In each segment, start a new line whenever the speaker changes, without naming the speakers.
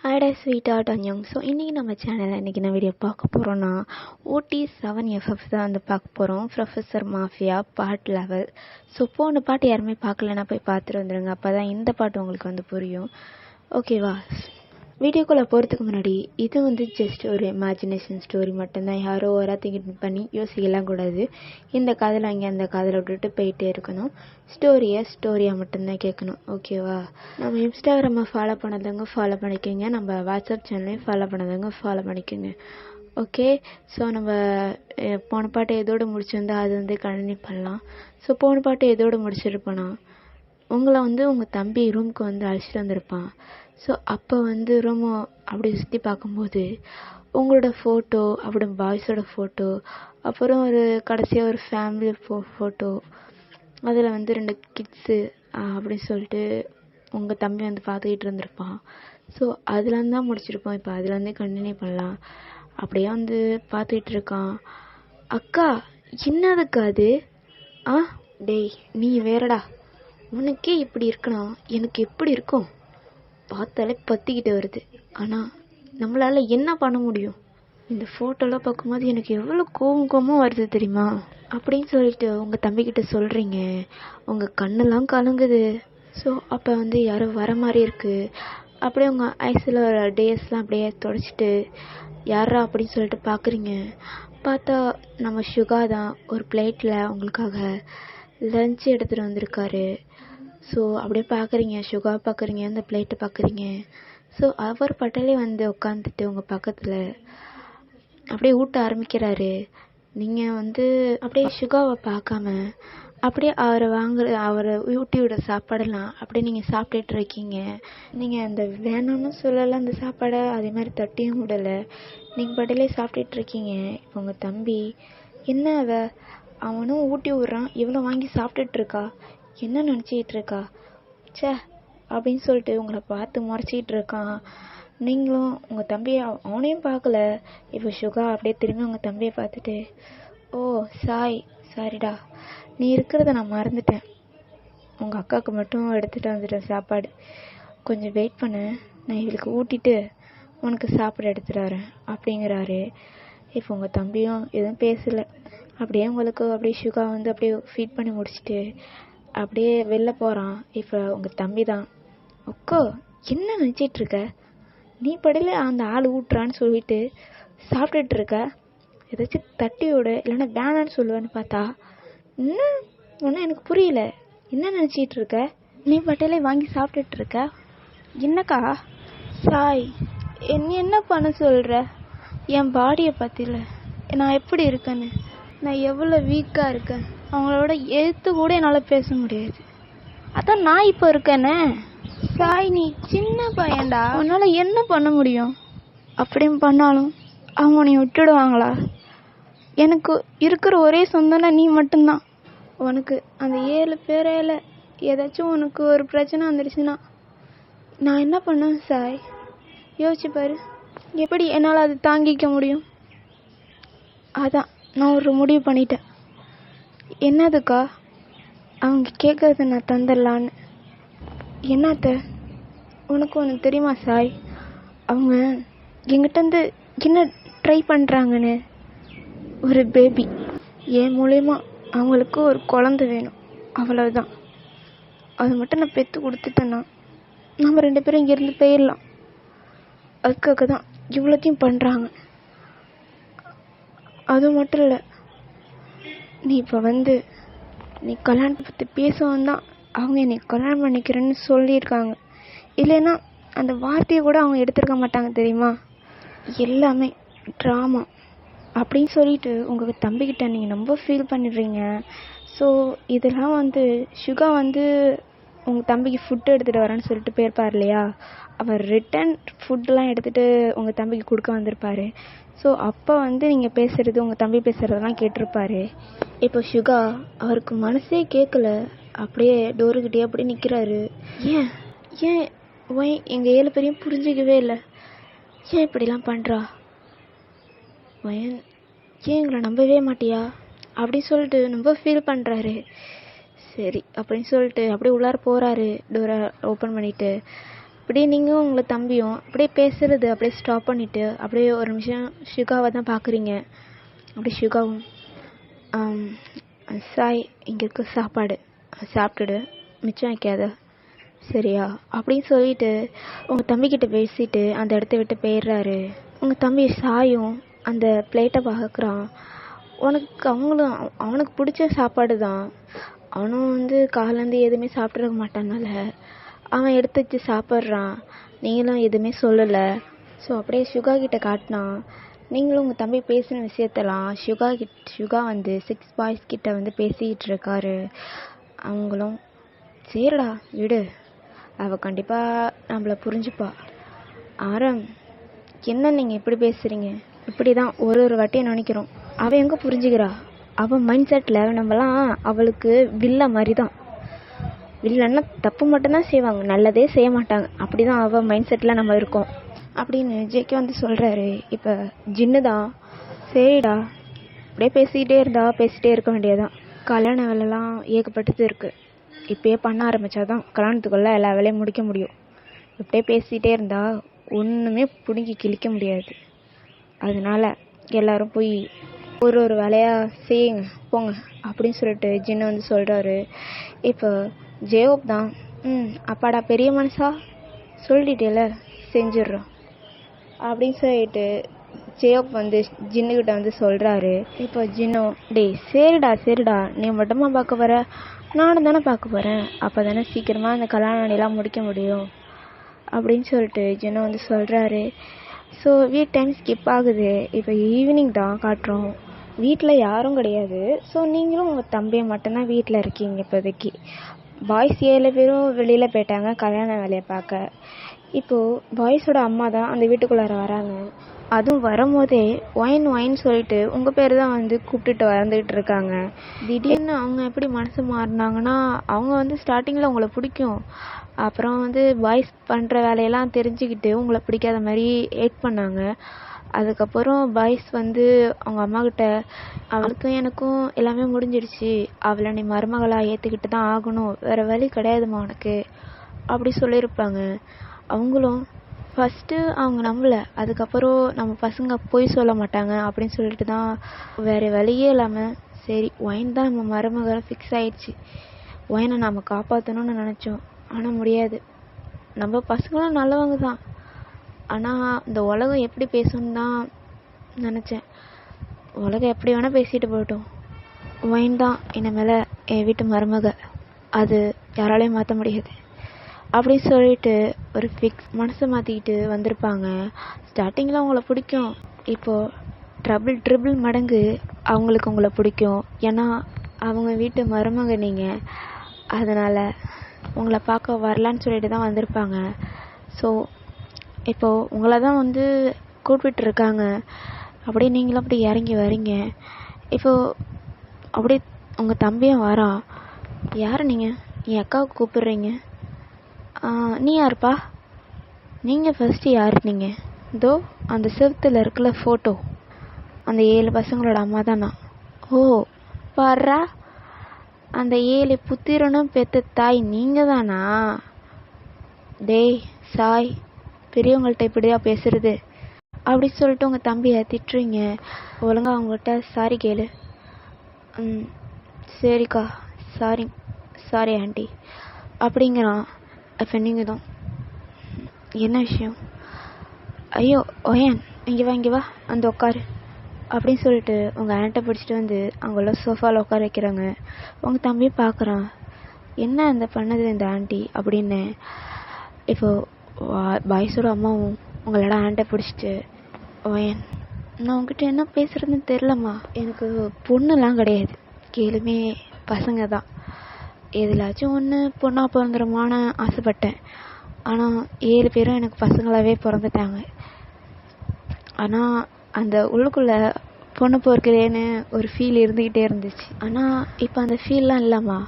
அட ஸ்வீட்டாக Yong. So இன்றைக்கி நம்ம சேனலில் இன்றைக்கி நான் வீடியோ பார்க்க போகிறோன்னா OT7FF தான் வந்து பார்க்க போகிறோம். Professor mafia part 11. ஸோ போன பாட்டு யாருமே பார்க்கலன்னா போய் பார்த்துட்டு வந்துடுங்க. அப்போ தான் இந்த பாட்டு உங்களுக்கு வந்து புரியும். ஓகேவா? வீடியோக்குள்ளே போகிறதுக்கு முன்னாடி இது வந்து ஜஸ்ட் ஒரு இமேஜினேஷன் ஸ்டோரி மட்டும்தான். யாரோ ஒரு திங்க் பண்ணி யோசிக்கலாம் கூடாது. இந்த காதில் அங்கே அந்த காதில் விட்டுட்டு போயிட்டே இருக்கணும். ஸ்டோரியாக மட்டும்தான் கேட்கணும். ஓகேவா? நம்ம இன்ஸ்டாகிராமை ஃபாலோ பண்ணதவங்க ஃபாலோ பண்ணிக்கோங்க. நம்ம வாட்ஸ்அப் சேனலையும் ஃபாலோ பண்ணதவங்க ஃபாலோ பண்ணிக்கோங்க. ஓகே. ஸோ நம்ம போன பாட்டு எதோடு முடிச்சிருந்தா அது வந்து கண்டினியூ பண்ணலாம். ஸோ போன பாட்டு எதோடு முடிச்சிருப்போனா, உங்களை வந்து உங்கள் தம்பி ரூமுக்கு வந்து அழைச்சிட்டு வந்திருப்பான். ஸோ அப்போ வந்து ரூம் அப்படி சுற்றி பார்க்கும்போது உங்களோட ஃபோட்டோ, அப்புறம் பாய்ஸோட ஃபோட்டோ, அப்புறம் ஒரு கடைசியாக ஒரு ஃபேமிலி ஃபோட்டோ, அதில் வந்து 2 கிட்ஸு அப்படின்னு சொல்லிட்டு உங்கள் தம்பி வந்து பார்த்துக்கிட்டு இருந்திருப்பான். ஸோ அதுலேருந்து தான் முடிச்சிருப்போம். இப்போ அதுலேருந்தே கண்டினியூ பண்ணலாம். அப்படியே வந்து பார்த்துக்கிட்டு இருக்கான். அக்கா என்னதுக்கா அது? டேய் நீ வேறடா, உனக்கே இப்படி இருக்கணும், எனக்கு எப்படி இருக்கும்? பார்த்தாலே பற்றிக்கிட்டு வருது. ஆனால் நம்மளால் என்ன பண்ண முடியும்? இந்த ஃபோட்டோலாம் பார்க்கும்போது எனக்கு எவ்வளோ கோபமாக வருது தெரியுமா? அப்படின்னு சொல்லிட்டு உங்கள் தம்பிக்கிட்ட சொல்கிறீங்க. உங்கள் கண்ணெல்லாம் கலங்குது. ஸோ அப்போ வந்து யாரோ வர மாதிரி இருக்குது. அப்படியே உங்கள் ஐஸில் வர டேஸ்லாம் அப்படியே தொடச்சிட்டு யாரா அப்படின்னு சொல்லிட்டு பார்க்குறீங்க. பார்த்தா நம்ம சுகா தான் ஒரு பிளேட்டில் உங்களுக்காக லஞ்ச் எடுத்துகிட்டு வந்திருக்காரு. ஸோ அப்படியே பார்க்குறீங்க, சுகா பார்க்குறீங்க, அந்த பிளேட்டை பார்க்குறீங்க. ஸோ அவர் பட்டாலே வந்து உட்காந்துட்டு உங்கள் பக்கத்தில் அப்படியே ஊட்ட ஆரம்பிக்கிறாரு. நீங்கள் வந்து அப்படியே சுகாவை பார்க்காம அப்படியே அவரை ஊட்டி விட சாப்பாடெல்லாம் அப்படியே நீங்கள் சாப்பிட்டுட்டு இருக்கீங்க. நீங்கள் அந்த வேணும்னு சொல்லலை அந்த சாப்பாடை, அதே மாதிரி தட்டியும் விடலை. நீங்கள் பட்டாலே சாப்பிட்டுட்டு இருக்கீங்க. இப்போ உங்கள் தம்பி என்ன அவனும் ஊட்டி விட்றான், இவ்வளோ வாங்கி சாப்பிட்டுட்ருக்கா, என்ன நினச்சிக்கிட்டு இருக்கா சே அப்படின்னு சொல்லிட்டு உங்களை பார்த்து முறைச்சிக்கிட்டு இருக்கான். நீங்களும் உங்கள் தம்பியை அவனையும் பார்க்கல. இப்போ சுகா அப்படியே திரும்பி உங்கள் தம்பியை பார்த்துட்டு, ஓ சாரிடா, நீ இருக்கிறத நான் மறந்துட்டேன். உங்கள் அக்காவுக்கு மட்டும் எடுத்துகிட்டு வந்துட்டேன் சாப்பாடு. கொஞ்சம் வெயிட் பண்ணு, நான் இவளுக்கு ஊட்டிட்டு உனக்கு சாப்பாடு எடுத்துகிட்டு வரேன் அப்படிங்கிறாரு. இப்போ உங்கள் தம்பியும் எதுவும் பேசலை. அப்படியே உங்களுக்கு அப்படியே சுகா வந்து அப்படியே ஃபீட் பண்ணி முடிச்சுட்டு அப்படியே வெளில போகிறான். இப்போ உங்கள் தம்பி தான், அக்கா என்ன நினச்சிட்ருக்க? நீ படையில் அந்த ஆள் ஊட்டுறான்னு சொல்லிட்டு சாப்பிட்டுட்ருக்க. ஏதாச்சும் தட்டி விட, இல்லைன்னா வேணான்னு சொல்லுவேன்னு பார்த்தா ஒன்றும் எனக்கு புரியல. என்ன நினச்சிட்ருக்க? நீ பட்டையிலே வாங்கி சாப்பிட்டுட்ருக்க. என்னக்கா சாய் என்ன பண்ண சொல்கிற? என் பாடியை பற்றில நான் எப்படி இருக்கேன்னு, நான் எவ்வளோ வீக்காக இருக்கேன், அவங்களோட எழுத்து கூட என்னால் பேச முடியாது. அதான் நான் இப்போ இருக்கேனே. சாய் நீ சின்ன பையன்டா, உன்னால் என்ன பண்ண முடியும்? அப்படியும் பண்ணாலும் அவங்க உன்னை விட்டுடுவாங்களா? எனக்கு இருக்கிற ஒரே சொந்தம்னா நீ மட்டும்தான். உனக்கு அந்த 7 பேரையில் ஏதாச்சும் உனக்கு ஒரு பிரச்சனை வந்துடுச்சுன்னா நான் என்ன பண்ணேன் சாய்? யோசிச்சு பாரு, எப்படி என்னால் அது தாங்கிக்க முடியும்? அதான் நான் ஒரு முடிவு பண்ணிட்டேன். என்னதுக்கா? அவங்க கேட்கறத நான் தந்துடலான்னு. என்னத்த? உனக்கு ஒன்று தெரியுமா சாய்? அவங்க எங்கிட்டேருந்து என்ன ட்ரை பண்ணுறாங்கன்னு? ஒரு பேபி, என் மூலயமா அவங்களுக்கு ஒரு குழந்தை வேணும், அவ்வளவுதான். அது மட்டும் நான் பெற்று கொடுத்துட்டேன்னா நம்ம 2 பேரும் இங்கேருந்து போயிடலாம். அதுக்காக தான் இவ்வளோத்தையும் பண்ணுறாங்க. அது மட்டும் இல்லை, நீ இப்போ வந்து நீ கல்யாணத்தை பற்றி பேசவும் தான் அவங்க என்னை கல்யாணம் பண்ணிக்கிறேன்னு சொல்லியிருக்காங்க. இல்லைன்னா அந்த வார்த்தையை கூட அவங்க எடுத்துருக்க மாட்டாங்க தெரியுமா? எல்லாமே ட்ராமா அப்படின்னு சொல்லிட்டு உங்கள் தம்பிக்கிட்ட நீங்கள் ரொம்ப ஃபீல் பண்ணிடுறீங்க. ஸோ இதெல்லாம் வந்து சுகா வந்து உங்கள் தம்பிக்கு ஃபுட்டு எடுத்துகிட்டு வரேன்னு சொல்லிட்டு போயிருப்பார் இல்லையா? அவர் ரிட்டன் ஃபுட்டெலாம் எடுத்துகிட்டு உங்கள் தம்பிக்கு கொடுக்க வந்திருப்பார். ஸோ அப்போ வந்து நீங்கள் பேசுகிறது, உங்கள் தம்பி பேசுகிறதெல்லாம் கேட்டிருப்பாரு. இப்போ சுகா அவருக்கு மனசே கேட்கல, அப்படியே டோருக்கிட்டே அப்படியே நிற்கிறாரு. ஏன் எங்கள் 7 பேரையும் புரிஞ்சிக்கவே இல்லை. ஏன் இப்படிலாம் பண்ணுறா? ஏன் எங்களை நம்பவே மாட்டியா அப்படின்னு சொல்லிட்டு ரொம்ப ஃபீல் பண்ணுறாரு. சரி அப்படின்னு சொல்லிட்டு அப்படியே உள்ளார போகிறாரு, டோரை ஓப்பன் பண்ணிவிட்டு. அப்படியே நீங்களும் உங்களை தம்பியும் அப்படியே பேசுறது அப்படியே ஸ்டாப் பண்ணிவிட்டு அப்படியே ஒரு நிமிஷம் ஷுகாவை தான் பார்க்குறீங்க. அப்படியே ஷுகாவும் சாய் இங்கே இருக்க சாப்பாடு சாப்பிட்டுடு, மிச்சம் வைக்காத சரியா அப்படின்னு சொல்லிட்டு உங்கள் தம்பிக்கிட்ட பேசிட்டு அந்த இடத்த விட்டு போயிடுறாரு. உங்கள் தம்பி சாயும் அந்த பிளேட்டை பார்க்குறான். அவனுக்கு பிடிச்ச சாப்பாடு தான். அவனும் காலேருந்து எதுவுமே சாப்பிட்ருக்க மாட்டானால அவன் எடுத்து வச்சு சாப்பிட்றான். நீங்களும் எதுவுமே சொல்லலை. ஸோ அப்படியே ஷுகா கிட்ட காட்டினான். நீங்களும் உங்கள் தம்பி பேசின விஷயத்தெல்லாம் ஷுகா 6 பாய்ஸ் கிட்ட பேசிக்கிட்டு இருக்காரு. அவங்களும் சரிடா விடு, அவள் கண்டிப்பாக நம்மளை புரிஞ்சுப்பா. ஆரம் என்ன நீங்கள் இப்படி பேசுகிறீங்க? இப்படி தான் ஒரு வாட்டியை நினைக்கிறோம். அவள் எங்கே புரிஞ்சுக்கிறா? அவள் மைண்ட் செட்டில் நம்மலாம் அவளுக்கு வில்ல மாதிரி தான். வில்லன்னா தப்பு மட்டும்தான் செய்வாங்க, நல்லதே செய்ய மாட்டாங்க. அப்படி தான் அவள் மைண்ட் செட்டில் நம்ம இருக்கோம் அப்படின்னு ஜேகே சொல்கிறாரு. இப்போ ஜின்னு தான் சரிடா அப்படியே பேசிகிட்டே இருக்க வேண்டியதான். கல்யாண வேலைலாம் ஏகப்பட்டது இருக்குது. இப்போயே பண்ண ஆரம்பித்தாதான் கல்யாணத்துக்குள்ளே எல்லா வேலையும் முடிக்க முடியும். இப்படியே பேசிகிட்டே இருந்தால் ஒன்றுமே பிடுங்கி கிழிக்க முடியாது. அதனால எல்லாரும் போய் ஒரு வேலையாக செய்யுங்க போங்க அப்படின்னு சொல்லிட்டு ஜின்னு சொல்கிறாரு. இப்போ ஜேயோப் தான் அப்பாடா பெரிய மனுஷா சொல்லிட்டேல செஞ்சிடுறோம் அப்படின்னு சொல்லிட்டு ஜேயோப் ஜின்னுக்கிட்ட சொல்கிறாரு. இப்போ ஜின்னு டேய் சரிடா நீ மட்டுமா பார்க்க போகிற, நானும் தானே பார்க்க போகிறேன். அப்போ தானே சீக்கிரமாக அந்த கல்யாண வேலையெல்லாம் முடிக்க முடியும் அப்படின்னு சொல்லிட்டு ஜின்னு சொல்கிறாரு. ஸோ வீட் டைம் ஸ்கிப் ஆகுது. இப்போ ஈவினிங் தான் காட்டுறோம். வீட்டில் யாரும் கிடையாது. ஸோ நீங்களும் உங்கள் தம்பியை மட்டும்தான் வீட்டில் இருக்கீங்க இப்போதைக்கு. பாய்ஸ் 7 பேரும் வெளியில் போயிட்டாங்க கல்யாண வேலையை பார்க்க. இப்போது பாய்ஸோட அம்மா தான் அந்த வீட்டுக்குள்ளார வராங்க. அதுவும் வரும்போதே ஒயின் சொல்லிட்டு உங்கள் பேர் தான் கூப்பிட்டுட்டு வந்துக்கிட்டு இருக்காங்க. திடீர்னு அவங்க எப்படி மனசு மாறினாங்கன்னா, அவங்க ஸ்டார்டிங்கில் உங்களை பிடிக்கும். அப்புறம் பாய்ஸ் பண்ணுற வேலையெல்லாம் தெரிஞ்சுக்கிட்டு உங்களை பிடிக்காத மாதிரி ஹேட் பண்ணாங்க. அதுக்கப்புறம் பாய்ஸ் அவங்க அம்மாக்கிட்ட அவளுக்கும் எனக்கும் எல்லாமே முடிஞ்சிடுச்சு, அவளை நீ மருமகளாக ஏற்றுக்கிட்டு தான் ஆகணும், வேறு வழி கிடையாதுமா உனக்கு அப்படி சொல்லியிருப்பாங்க. அவங்களும் ஃபஸ்ட்டு அவங்க நம்பலை. அதுக்கப்புறம் நம்ம பசங்க போய் சொல்ல மாட்டாங்க அப்படின்னு சொல்லிட்டு தான் வேறு வழியே இல்லாமல் சரி ஒயின் தான் நம்ம மருமகளை ஃபிக்ஸ் ஆயிடுச்சு, ஒயினை நம்ம காப்பாற்றணும்னு நினச்சோம். ஆனால் முடியாது. நம்ம பசங்களும் நல்லவங்க தான். ஆனால் இந்த உலகம் எப்படி பேசணுன்னு தான் நினச்சேன். உலகம் எப்படி வேணால் பேசிட்டு போகட்டும், ஒயின் தான் இனிமேல் என் வீட்டு மருமக, அது யாராலையும் மாற்ற முடியாது அப்படின்னு சொல்லிட்டு ஒரு ஃபிக்ஸ் மனசை மாற்றிக்கிட்டு வந்திருப்பாங்க. ஸ்டார்டிங்கில் அவங்கள பிடிக்கும். இப்போது ட்ரிபிள் மடங்கு அவங்களுக்கு உங்களை பிடிக்கும். ஏன்னா அவங்க வீட்டு மருமக நீங்கள். அதனால் உங்களை பார்க்க வரலான்னு சொல்லிட்டு தான் வந்திருப்பாங்க. ஸோ இப்போது உங்களை தான் கூப்பிட்டுருக்காங்க. அப்படியே நீங்களும் அப்படி இறங்கி வரீங்க. இப்போது அப்படியே உங்கள் தம்பியும் வரான். யார் நீங்கள்? என் அக்காவுக்கு கூப்பிடுறீங்க? நீ யாருப்பா? நீங்கள் ஃபஸ்ட்டு யார்? நீங்கள் இதோ அந்த செவத்தில் இருக்குல்ல ஃபோட்டோ, அந்த 7 பசங்களோட அம்மா தான் நான். ஓ பாரா, அந்த 7 புத்திரனும் பெற்ற தாய் நீங்கள் தானா? டேய் சாய், பெரியவங்கள்ட்ட இப்படியா பேசுறது அப்படி சொல்லிட்டு உங்கள் தம்பியை திட்டுறீங்க. ஒழுங்கா அவங்கள்ட்ட சாரி கேளு. சரிக்கா சாரி ஆண்டி அப்படிங்கிறான். இப்போ நீங்கள் தான் என்ன விஷயம்? ஐயோ ஒயன் இங்கே வா உட்காரு அப்படின்னு சொல்லிட்டு உங்கள் ஆண்ட்டை பிடிச்சிட்டு அவங்கள சோஃபாவில் உட்கார வைக்கிறாங்க. உங்கள் தம்பியை பார்க்குறான். என்ன அந்த பண்ணது இந்த ஆண்டி அப்படின்னு. இப்போது பாய்ஸோட அம்மாவும் உங்களோட ஆண்ட்டை பிடிச்சிட்டு ஒயன் நான் உங்ககிட்ட என்ன பேசுகிறதுன்னு தெரிலம்மா, எனக்கு பொண்ணுலாம் கிடையாது, கேளுமே பசங்க தான். எதுலாச்சும் ஒன்று பொண்ணாக பிறந்துருமான்னு ஆசைப்பட்டேன். ஆனால் 7 பேரும் எனக்கு பசங்களாகவே பிறந்துட்டாங்க. ஆனால் அந்த உள்ளுக்குள்ளே பொண்ணு போர்க்கிறேன்னு ஒரு ஃபீல் இருந்துக்கிட்டே இருந்துச்சு. ஆனால் இப்போ அந்த ஃபீல்லாம் இல்லைம்மா.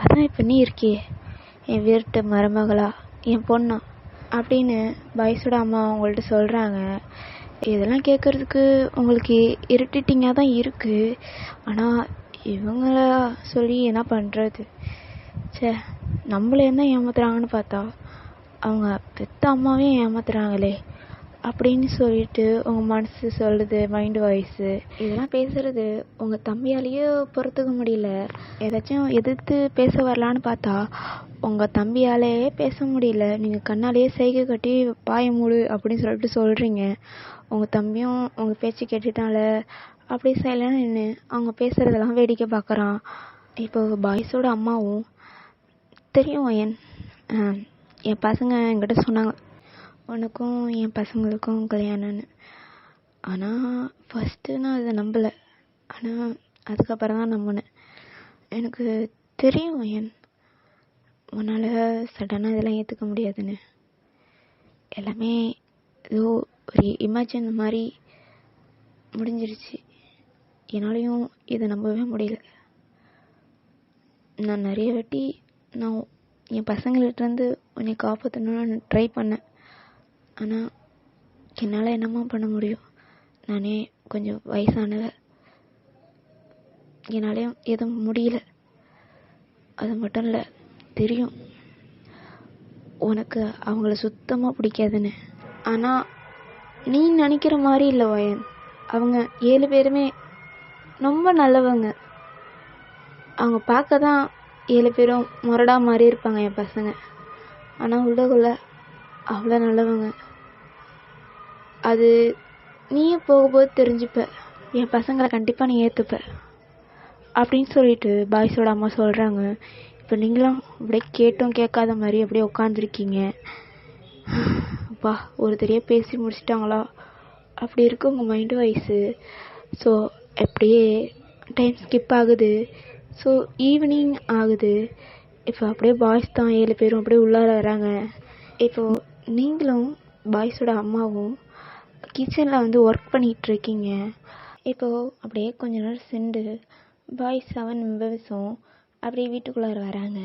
அதான் இப்போ நீ இருக்கியே என் வீட்டு மருமகளா, என் பொண்ணா அப்படின்னு பாய்ஸோட அம்மா அவங்கள்ட்ட சொல்கிறாங்க. இதெல்லாம் கேட்குறதுக்கு உங்களுக்கு இரிட்டேட்டிங்காக தான் இருக்குது. ஆனால் இவங்கள சொல்லி என்ன பண்ணுறது? சே, நம்மளே தான் ஏமாத்துறாங்கன்னு பார்த்தா அவங்க பெத்த அம்மாவே ஏமாத்துறாங்களே அப்படின்னு சொல்லிட்டு உங்கள் மனசு சொல்லுது, மைண்டு வாய்ஸு. இதெல்லாம் பேசுறது உங்கள் தம்பியாலேயே பொறுத்துக்க முடியல. ஏதாச்சும் எதிர்த்து பேச வரலான்னு பார்த்தா உங்கள் தம்பியாலே பேச முடியல. நீங்கள் கண்ணாலேயே சைகை கட்டி பாய மூடு அப்படின்னு சொல்லிட்டு சொல்கிறீங்க. உங்கள் தம்பியும் உங்கள் பேச்சு கேட்டுட்டால அப்படி சைலண்டாக நின்று அவங்க பேசுகிறதெல்லாம் வேடிக்கை பார்க்குறான். இப்போ பாய்ஸோட அம்மாவும் தெரியும் என் பசங்க என்கிட்ட சொன்னாங்க உனக்கும் என் பசங்களுக்கும் கல்யாணம்னு. ஆனால் ஃபஸ்ட்டு நான் அதை நம்பலை. ஆனால் அதுக்கப்புறம் தான் நம்பினேன். எனக்கு தெரியும் உன்னால் சடனாக இதெல்லாம் ஏற்றுக்க முடியாதுன்னு. எல்லாமே ஏதோ ஒரு இமேஜின் மாதிரி முடிஞ்சிருச்சு. என்னாலையும் இதை நம்பவே முடியல. நான் நிறைய வாட்டி நான் என் பசங்கள்கிட்டருந்து உன்னை காப்பாற்றணும்னு ட்ரை பண்ணேன். ஆனால் என்னால் என்னம்மா பண்ண முடியும்? நானே கொஞ்சம் வயசானவ, என்னாலையும் எதுவும் முடியல. அது மட்டும் இல்லை, தெரியும் உனக்கு அவங்கள சுத்தமாக பிடிக்காதுன்னு. ஆனால் நீ நினைக்கிற மாதிரி இல்லை அவங்க 7 பேருமே ரொம்ப நல்லவங்க. அவங்க பார்க்க தான் 7 பேரும் முரடா மாதிரி இருப்பாங்க என் பசங்க. ஆனால் உள்ளக்குள்ள அவ்வளோ நல்லவங்க. அது நீயே போகும்போது தெரிஞ்சுப்ப. என் பசங்களை கண்டிப்பாக நீ ஏற்றுப்ப அப்படின்னு சொல்லிட்டு பாய்ஸோட அம்மா சொல்கிறாங்க. இப்போ நீங்களும் அப்படியே கேட்டும் கேட்காத மாதிரி அப்படியே உட்காந்துருக்கீங்க. அப்பா ஒரு தெரியாக பேசி முடிச்சிட்டாங்களா அப்படி இருக்கு உங்கள் மைண்டு வாய்ஸு. ஸோ அப்படியே டைம் ஸ்கிப் ஆகுது. ஸோ ஈவினிங் ஆகுது. இப்போ அப்படியே பாய்ஸ் தான் 7 பேரும் அப்படியே உள்ளார வராங்க. இப்போது நீங்களும் பாய்ஸோட அம்மாவும் கிச்சனில் ஒர்க் பண்ணிகிட்ருக்கீங்க. இப்போது அப்படியே கொஞ்ச நேரம் சென்று பாய்ஸ் 7 மெம்பர்ஸும் அப்படியே வீட்டுக்குள்ளார வராங்க.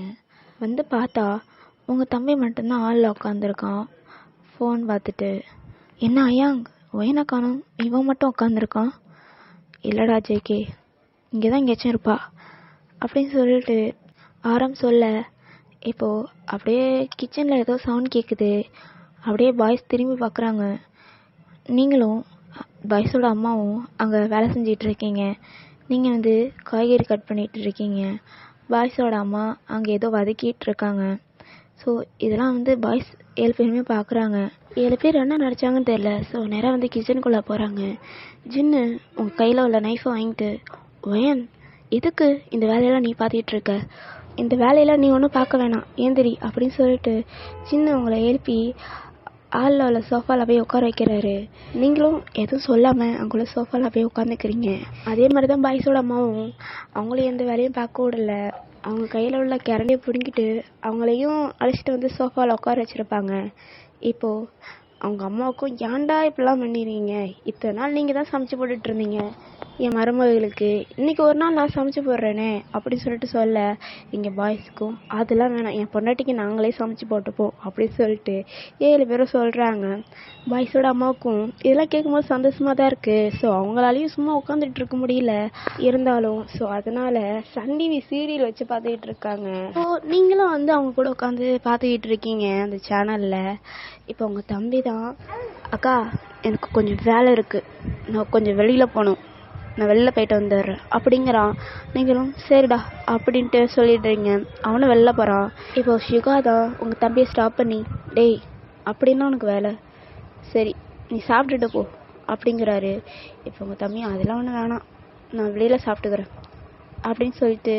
பார்த்தா உங்கள் தம்பி மட்டும்தான் ஹாலில் உட்காந்துருக்கான் ஃபோன் பார்த்துட்டு. என்ன ஐயாங் ஒயனை காணோம், இவன் மட்டும் உட்காந்துருக்கான். இல்லைடா ஜேகே, இங்கே தான் எங்கேயாச்சும் இருப்பா அப்படின்னு சொல்லிட்டு ஆரம் சொல்ல. இப்போது அப்படியே கிச்சனில் ஏதோ சவுண்ட் கேட்குது. அப்படியே பாய்ஸ் திரும்பி பார்க்குறாங்க. நீங்களும் பாய்ஸோட அம்மாவும் அங்கே வேலை செஞ்சிட்ருக்கீங்க. நீங்கள் காய்கறி கட் பண்ணிகிட்டு இருக்கீங்க. பாய்ஸோட அம்மா அங்கே ஏதோ வதக்கிட்டு இருக்காங்க. ஸோ இதெல்லாம் பாய்ஸ் 7 பேருமே பார்க்குறாங்க. 7 பேர் என்ன நடிச்சாங்கன்னு தெரில. ஸோ நேராக கிச்சனுக்குள்ளே போகிறாங்க. ஜின்னு உங்கள் கையில் உள்ள நைஃபை வாங்கிட்டு, ஒயன் எதுக்கு இந்த வேலையெல்லாம் நீ பார்த்துட்ருக்க? இந்த வேலையெல்லாம் நீ ஒன்றும் பார்க்க வேணாம், ஏந்திரி அப்படின்னு சொல்லிட்டு ஜின்னு உங்களை எழுப்பி ஆளில் உள்ள சோஃபாவில் போய் உட்கார வைக்கிறாரு. நீங்களும் எதுவும் சொல்லாமல் அங்குள்ள சோஃபாவில் போய் உட்காந்துக்கிறீங்க. அதே மாதிரி தான் பாய்ஸோட அம்மாவும் அவங்களையும் எந்த வேலையும் பார்க்க விடல. அவங்க கையில் உள்ள கரண்டியை பிடுங்கிட்டு அவங்களையும் அழைச்சிட்டு சோஃபாவில் உட்கார வச்சுருப்பாங்க. இப்போது அவங்க அம்மாவுக்கும் ஏன்டா இப்படிலாம் பண்ணிடுறீங்க, இத்தனை நாள் நீங்கள் தான் சமைச்சு போட்டுட்டு இருந்தீங்க என் மருமகளுக்கு, இன்றைக்கி ஒரு நாள் நான் சமைச்சு போடுறேனே அப்படின்னு சொல்லிட்டு சொல்ல, இங்கே பாய்ஸுக்கும் அதெல்லாம் வேணாம், என் பொண்டாட்டிக்கு நாங்களே சமைச்சு போட்டுப்போம் அப்படின்னு சொல்லிட்டு 7 பேரும் சொல்கிறாங்க. பாய்ஸோட அம்மாவுக்கும் இதெல்லாம் கேட்கும்போது சந்தோஷமாக தான் இருக்குது. ஸோ அவங்களாலையும் சும்மா உட்காந்துட்டு இருக்க முடியல. இருந்தாலும் ஸோ அதனால் சன் டிவி சீரியல் வச்சு பார்த்துக்கிட்டு இருக்காங்க. ஸோ நீங்களும் அவங்க கூட உட்காந்து பார்த்துக்கிட்டு இருக்கீங்க அந்த சேனலில். இப்போ உங்கள் தம்பி தான், அக்கா எனக்கு கொஞ்சம் வேலை இருக்குது, நான் கொஞ்சம் வெளியில் போகணும், நான் வெளில போயிட்டு வந்துடுறேன் அப்படிங்கிறான். நீங்களும் சரிடா அப்படின்ட்டு சொல்லிடுறீங்க. அவனும் வெளில போகிறான். இப்போ ஷிகா தான் உங்கள் தம்பியை ஸ்டாப் பண்ணி, டேய் அப்படின்னா உனக்கு வேலை, சரி நீ சாப்பிட்டுட்டு போ அப்படிங்கிறாரு. இப்போ உங்கள் தம்பி அதெல்லாம் ஒன்றும் வேணாம், நான் வெளியில் சாப்பிட்டுக்கிறேன் அப்படின்னு சொல்லிட்டு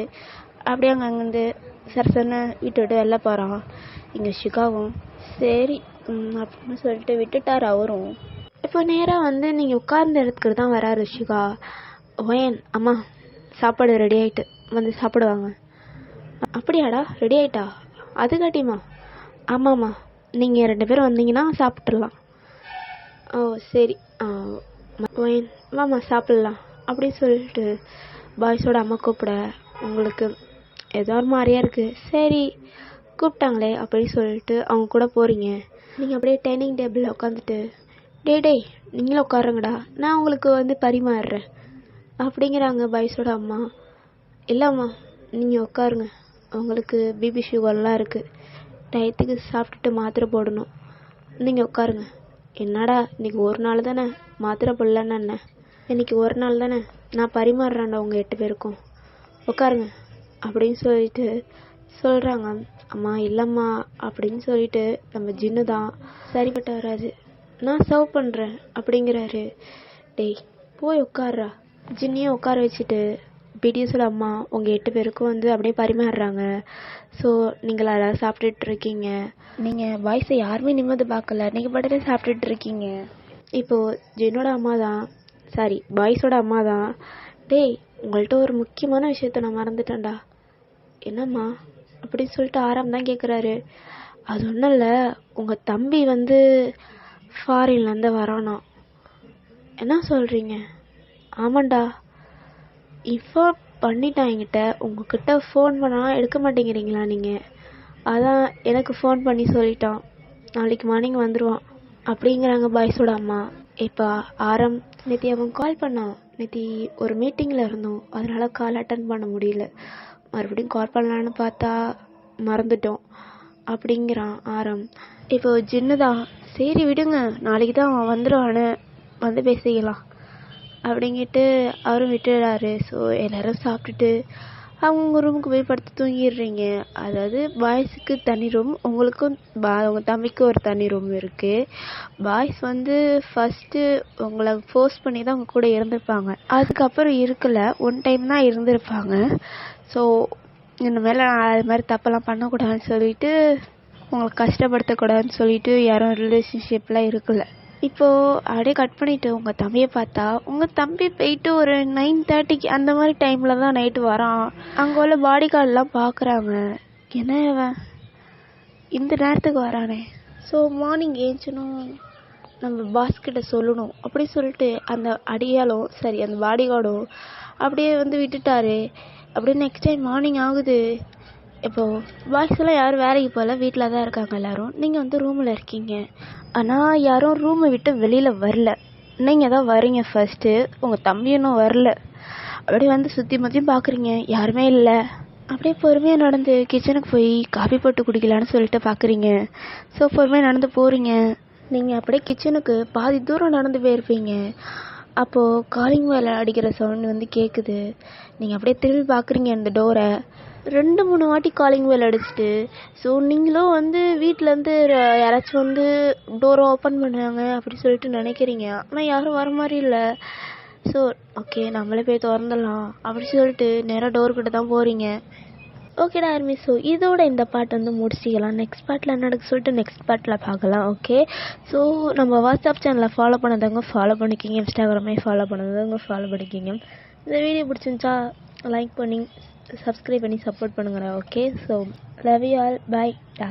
அப்படியே அங்கேருந்து சரசன்னு வீட்டை விட்டு வெளில போகிறான். இங்கே ஷிகாவும் சரி அப்படின்னு சொல்லிட்டு விட்டுட்டார் அவரும். இப்போ நேராக நீங்கள் உட்கார்ந்த இடத்துக்கு தான் வராரு ஷிகா. ஒயன் அம்மா சாப்பாடு ரெடி ஆகிட்டு சாப்பிடுவாங்க. அப்படியாடா ரெடி ஆகிட்டா, அதுக்காட்டிம்மா? ஆமாம்மா, நீங்கள் 2 பேரும் வந்தீங்கன்னா சாப்பிட்றலாம். ஓ சரி ஒயன் வாம்மா சாப்பிட்லாம் அப்படின்னு சொல்லிட்டு பாய்ஸோட அம்மா கூப்பிட, உங்களுக்கு ஏதோ ஒரு மாதிரியா இருக்குது, சரி கூப்பிட்டாங்களே அப்படின்னு சொல்லிட்டு அவங்க கூட போகிறீங்க. நீங்கள் அப்படியே டைனிங் டேபிளில் உட்காந்துட்டு, டேய் நீங்களும் உட்காருங்கடா, நான் உங்களுக்கு பரிமாறுறேன் அப்படிங்கிறாங்க பாய்ஸோட அம்மா. இல்லைம்மா நீங்கள் உட்காருங்க, உங்களுக்கு பிபி சுகர்லாம் இருக்குது,
டயத்துக்கு சாப்பிட்டுட்டு மாத்திரை போடணும். நீங்கள் உட்காருங்க. என்னடா இன்றைக்கி ஒரு நாள் தானே, மாத்திரை போடலன்னு என்ன? இன்றைக்கி ஒரு நாள் தானே, நான் பரிமாறுறேன்டா உங்கள் 8 பேருக்கும், உட்காருங்க அப்படின்னு சொல்லிட்டு சொல்கிறாங்க. அம்மா இல்லைம்மா அப்படின்னு சொல்லிட்டு நம்ம ஜின்னு தான் சரிப்பட்டு வராது. நான் சர்வ் பண்ணுறேன் அப்படிங்கிறாரு. டேய் போய் உட்கார்றா. ஜின்னியும் உட்கார வச்சுட்டு பிடிஎஸோட அம்மா உங்கள் 8 பேருக்கும் வந்து அப்படியே பரிமாறுறாங்க. ஸோ நீங்கள் எல்லோரும் சாப்பிட்டுட்ருக்கீங்க.
நீங்கள் பாய்ஸை யாருமே நிம்மதி பார்க்கல, நீங்கள் பாட்டுட்டு சாப்பிட்டுட்டு இருக்கீங்க.
இப்போது ஜின்னோட அம்மா தான், சாரி பாய்ஸோட அம்மா தான், டேய் உங்கள்கிட்ட ஒரு முக்கியமான விஷயத்த நான் மறந்துட்டேன்டா. என்னம்மா அப்படின்னு சொல்லிட்டு ஆரம் தான் கேட்குறாரு. அது ஒன்றும் இல்லை, உங்கள் தம்பி வந்து ஃபாரின்லேருந்து வரானா. என்ன சொல்கிறீங்க? ஆமாண்டா, இன்ஃபார்ம் பண்ணிட்டான் என்கிட்ட. உங்ககிட்ட ஃபோன் பண்ணால் எடுக்க மாட்டேங்கிறீங்களா நீங்கள்? அதான் எனக்கு ஃபோன் பண்ணி சொல்லிட்டான், நாளைக்கு மார்னிங் வந்துடுவான் அப்படிங்கிறாங்க பாய்ஸோட அம்மா. இப்போ ஆரம், நேற்று அவன் கால் பண்ணான், நேற்று ஒரு மீட்டிங்கில் இருந்தோம், அதனால் கால் அட்டன் பண்ண முடியல, மறுபடியும் கால் பண்ணலான்னு பார்த்தா மறந்துட்டோம் அப்படிங்கிறான் ஆரம். இப்போ ஜின்னு தான், சரி விடுங்க நாளைக்கு தான் அவன் வந்துடுவான்னு, வந்து பேசிக்கலாம் அப்படிங்கிட்டு அவரும் விட்டுடுறாரு. ஸோ எல்லோரும் சாப்பிட்டுட்டு அவங்க ரூமுக்கு போய் படுத்து தூங்கிடுறீங்க. அதாவது பாய்ஸுக்கு தனி ரூம், உங்களுக்கும் உங்கள் தம்பிக்கு ஒரு தனி ரூம் இருக்குது. பாய்ஸ் வந்து ஃபஸ்ட்டு உங்களை ஃபோர்ஸ் பண்ணி தான் உங்கள் கூட இருந்திருப்பாங்க, அதுக்கப்புறம் இருக்கலை, ஒன் டைம் தான் இருந்திருப்பாங்க. ஸோ இந்த மேலே அது மாதிரி தப்பெல்லாம் பண்ணக்கூடாதுன்னு சொல்லிட்டு, உங்களை கஷ்டப்படுத்தக்கூடாதுன்னு சொல்லிட்டு யாரும் ரிலேஷன்ஷிப்லாம் இருக்கலை. இப்போது அப்படியே கட் பண்ணிவிட்டு உங்கள் தம்பியை பார்த்தா, உங்கள் தம்பி போயிட்டு ஒரு 9:30 அந்த மாதிரி டைமில் தான் நைட்டு வரான். அங்கே உள்ள பாடி கார்டெலாம் பார்க்குறாங்க, என்ன இவன் இந்த நேரத்துக்கு வரானே, ஸோ மார்னிங் ஏஞ்சனும் நம்ம பாஸ்கிட்ட சொல்லணும் அப்படி சொல்லிட்டு அந்த அடியாலும் சரி அந்த பாடி கார்டும் அப்படியே வந்து விட்டுட்டாரு. அப்படியே நெக்ஸ்ட் டைம் மார்னிங் ஆகுது. இப்போது பாய்ஸ் எல்லாம் யாரும் வேலைக்கு போகல, வீட்டில் தான் இருக்காங்க எல்லோரும். நீங்கள் வந்து ரூமில் இருக்கீங்க, ஆனால் யாரும் ரூமை விட்டு வெளியில் வரல. நீங்கள் தான் வரீங்க ஃபஸ்ட்டு, உங்கள் தம்பி இன்னும் வரல. அப்படியே வந்து சுற்றி முற்றியும் பார்க்குறீங்க, யாருமே இல்லை. அப்படியே பொறுமையாக நடந்து கிச்சனுக்கு போய் காஃபி போட்டு குடிக்கலான்னு சொல்லிட்டு பார்க்குறீங்க. ஸோ பொறுமையாக நடந்து போகிறீங்க. நீங்கள் அப்படியே கிச்சனுக்கு பாதி தூரம் நடந்து போயிருப்பீங்க. அப்போது காலிங் வேலை அடிக்கிற சவுண்ட் வந்து கேட்குது. நீங்கள் அப்படியே திரும்பி பார்க்குறீங்க அந்த டோரை. 2-3 வாட்டி காலிங் பெல் அடிச்சுட்டு, ஸோ நீங்களும் வந்து வீட்டிலேருந்து யாராச்சும் வந்து டோரை ஓப்பன் பண்ணுவாங்க அப்படி சொல்லிட்டு நினைக்கிறீங்க, ஆனால் யாரும் வர மாதிரி இல்லை. ஸோ ஓகே நம்மளே போய் திறந்துடலாம் அப்படி சொல்லிட்டு நேராக டோர்கிட்ட தான் போகிறீங்க. ஓகேடா ஆர்மி, ஸோ இதோட இந்த பார்ட் வந்து முடிச்சிக்கலாம். நெக்ஸ்ட் பார்ட்டில் என்ன நடக்கு சொல்லிட்டு நெக்ஸ்ட் பார்ட்டில் பார்க்கலாம். ஓகே, ஸோ நம்ம வாட்ஸ்அப் சேனலை ஃபாலோ பண்ணதவங்க ஃபாலோ பண்ணிக்கிங்க, இன்ஸ்டாகிராமே ஃபாலோ பண்ணதவங்க ஃபாலோ பண்ணிக்கிங்க. இந்த வீடியோ பிடிச்சிருந்துச்சா லைக் பண்ணி சப்ஸ்கிரைப் பண்ணி சப்போர்ட் பண்ணுங்கடா. Okay, so love you all, bye டா.